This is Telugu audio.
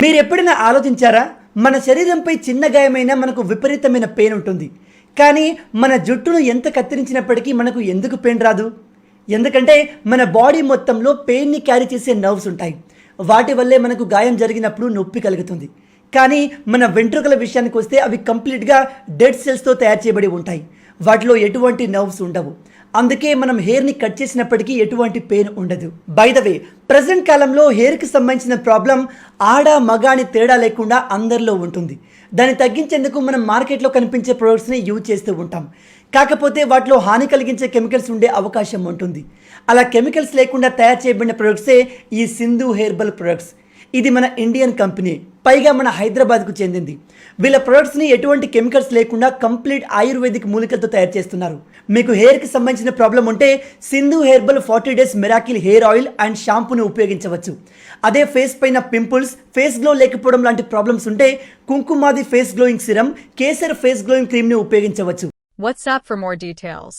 మీరెప్పుడైనా ఆలోచించారా? మన శరీరంపై చిన్న గాయమైనా మనకు విపరీతమైన పెయిన్ ఉంటుంది. కానీ మన జుట్టును ఎంత కత్తిరించినప్పటికీ మనకు ఎందుకు పెయిన్ రాదు? ఎందుకంటే మన బాడీ మొత్తంలో పెయిన్ని క్యారీ చేసే నర్వ్స్ ఉంటాయి. వాటి వల్లే మనకు గాయం జరిగినప్పుడు నొప్పి కలుగుతుంది. కానీ మన వెంట్రుకల విషయానికి వస్తే అవి కంప్లీట్గా డెడ్ సెల్స్తో తయారు చేయబడి ఉంటాయి. వాటిలో ఎటువంటి నర్వ్స్ ఉండవు. అందుకే మనం హెయిర్ని కట్ చేసినప్పటికీ ఎటువంటి పెయిన్ ఉండదు. బై ద వే, ప్రజెంట్ కాలంలో హెయిర్కి సంబంధించిన ప్రాబ్లం ఆడ మగ అని తేడా లేకుండా అందరిలో ఉంటుంది. దాన్ని తగ్గించేందుకు మనం మార్కెట్లో కనిపించే ప్రొడక్ట్స్ని యూజ్ చేస్తూ ఉంటాం. కాకపోతే వాటిలో హాని కలిగించే కెమికల్స్ ఉండే అవకాశం ఉంటుంది. అలా కెమికల్స్ లేకుండా తయారు చేయబడిన ప్రొడక్ట్సే ఈ సింధు హెయిర్బల్ ప్రొడక్ట్స్. ఇది మన ఇండియన్ కంపెనీ, పైగా మన హైదరాబాద్కు చెందింది. వీళ్ళ ప్రొడక్ట్స్ని ఎటువంటి కెమికల్స్ లేకుండా కంప్లీట్ ఆయుర్వేదిక్ మూలికలతో తయారు చేస్తున్నారు. మీకు హెయిర్కి సంబంధించిన ప్రాబ్లం ఉంటే Sindhu herbal 40 days miracle hair oil and షాంపూని ఉపయోగించవచ్చు. అదే ఫేస్ పైన పింపుల్స్, ఫేస్ గ్లో లేకపోవడం లాంటి ప్రాబ్లమ్స్ ఉంటే Kumkumadi face glowing serum, Kesar face glowing క్రీమ్ని ఉపయోగించవచ్చు. WhatsApp for more details.